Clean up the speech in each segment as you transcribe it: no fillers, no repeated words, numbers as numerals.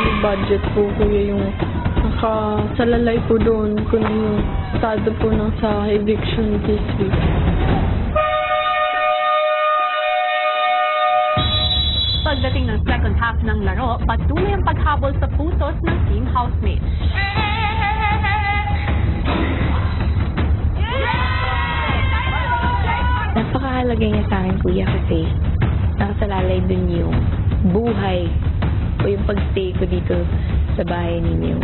monthly budget po kuya yung nakasalalay po doon kung yung estado po ng sa eviction this week. Pagdating ng second half ng laro, patuloy ang paghabol sa pusos ng team housemates. Napakahalaga niya sa akin, kuya, kasi nakasalalay dun yung buhay o yung pagstay ko dito sa bahay ninyo.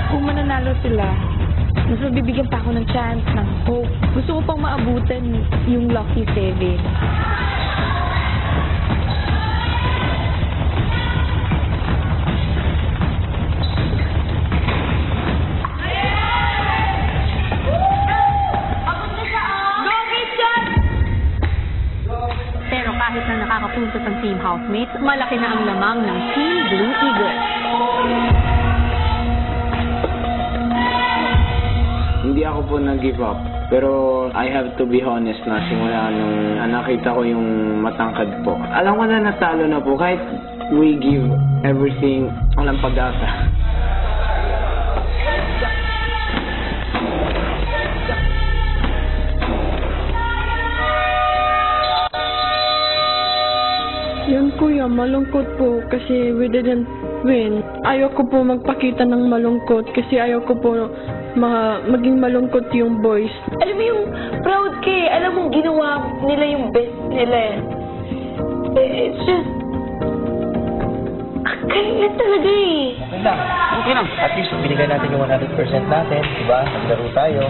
Kung mananalo sila, mas mabibigyan pa ako ng chance, ng hope. Gusto ko pang maabutan yung Lucky 7. Pero kahit na nakakapuntos ang team housemates, malaki na ang lamang ng Team Blue Eagles. Hindi ako po nag-give up. Pero I have to be honest na simula nung nakita ko yung matangkad po. Alam ko na natalo na po. Kahit we give everything, walang pag-asa. Yun kuya, malungkot po kasi we didn't win. Ayoko po magpakita ng malungkot kasi ayoko po maging malungkot yung boys. Alam mo yung proud ka eh. Alam mo, ginawa nila yung best nila eh. It's just... Ang galing na talaga eh. Okay lang. Okay lang. At least binigay natin yung 100% natin, diba? Naglaro tayo.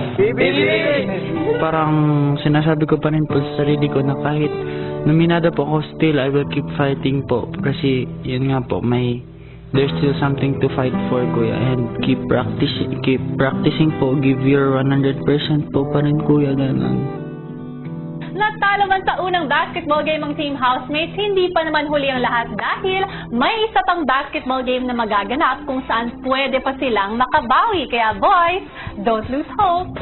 Parang sinasabi ko pa rin po sa sarili ko na kahit nominada po ako, still I will keep fighting po. Kasi yun nga po, there's still something to fight for, kuya. And keep practicing po. Give your 100% po pa rin, kuya. Ganun. Natalo man sa unang basketball game ang team housemates, hindi pa naman huli ang lahat dahil may isa pang basketball game na magaganap kung saan pwede pa silang makabawi. Kaya boys, don't lose hope!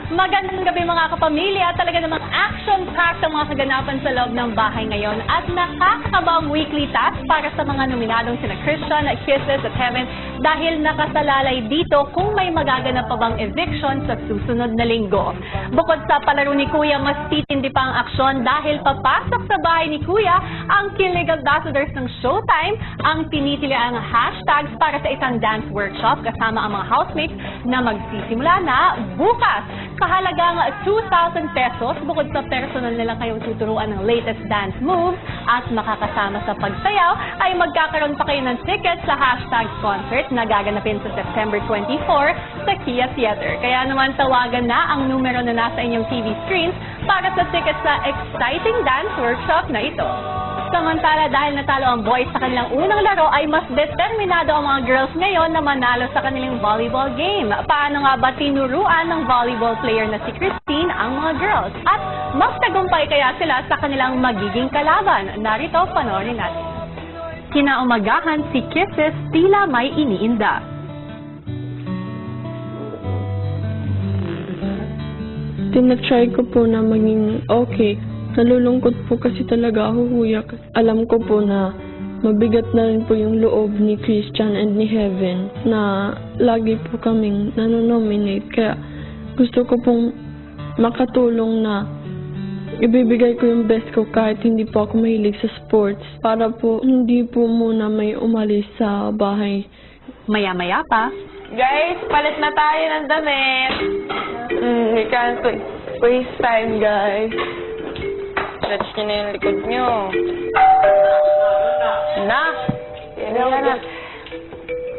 Magandang gabi mga kapamilya, talaga namang action-packed ang mga kaganapan sa loob ng bahay ngayon at nakakabang weekly task para sa mga nominadong sina Christian, Kisses at Heaven dahil nakasalalay dito kung may magaganap pa bang eviction sa susunod na linggo. Bukod sa palaro ni Kuya, mas titindi pa ang aksyon dahil papasok sa bahay ni Kuya ang Kilig Ambassadors ng Showtime, ang tinitiliang hashtags para sa isang dance workshop kasama ang mga housemates na magsisimula na bukas. Kahalagang 2,000 pesos bukod sa personal nilang kayong tuturuan ng latest dance moves at makakasama sa pagsayaw ay magkakaroon pa kayo ng tickets sa hashtag concert na gaganapin sa September 24 sa Kia Theater. Kaya naman tawagan na ang numero na nasa inyong TV screens para sa tickets sa exciting dance workshop na ito. Samantala, dahil natalo ang boys sa kanilang unang laro, ay mas determinado ang mga girls ngayon na manalo sa kanilang volleyball game. Paano nga ba tinuruan ng volleyball player na si Christine ang mga girls? At magtagumpay kaya sila sa kanilang magiging kalaban? Narito, panoorin natin. Kinaumagahan si Kisses tila may iniinda. Tinatry ko po na maging okay. Nalulungkot po kasi talaga ako, kuya. Alam ko po na mabigat na rin po yung loob ni Christian and ni Heaven na lagi po kaming nanonominate. Kaya gusto ko pong makatulong na ibibigay ko yung best ko kahit hindi po ako mahilig sa sports para po hindi po muna may umalis sa bahay. Maya-maya pa. Guys, palit na tayo ng damit. We can't waste time, guys. Stretch nyo na yung likod nyo. Na! Yan na.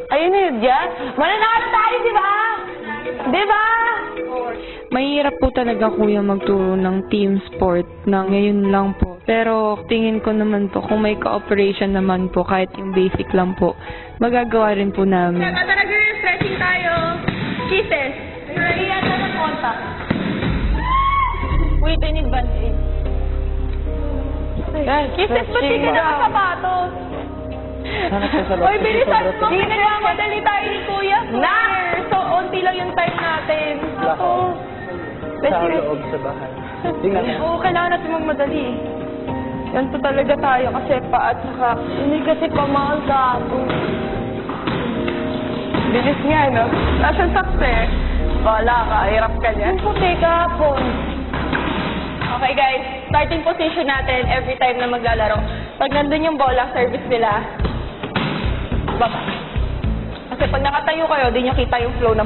Ayun na yun, Diyan. Mananalo tayo, di ba? Di ba? Mahirap po talaga, kuya, magturo ng team sport na ngayon lang po. Pero tingin ko naman po, kung may cooperation naman po, kahit yung basic lang po, magagawa rin po namin. Tara, girl, stretching tayo. Kisses. Ready yata ng contact. Wait, I need band-aid. Kisses, ba't di ka nakasapatos? Hoy, bilisan mo. Nagmamadali tayo ni Kuya. Na! So, onti lang yung time natin. Sa loob sa bahay. Tingnan mo. Oo, kailangan natin magmadali. Ganito talaga tayo kasi pa at saka hindi kasi pamahal ka. Bilis nga, no? Nasaan sakse? Wala ka, hirap ka niya. Yung puti kahapon. Okay guys, starting position natin every time na maglalaro. Pag nandun yung bola, service nila, baba. Kasi pag nakatayo kayo, di nyo kita yung flow ng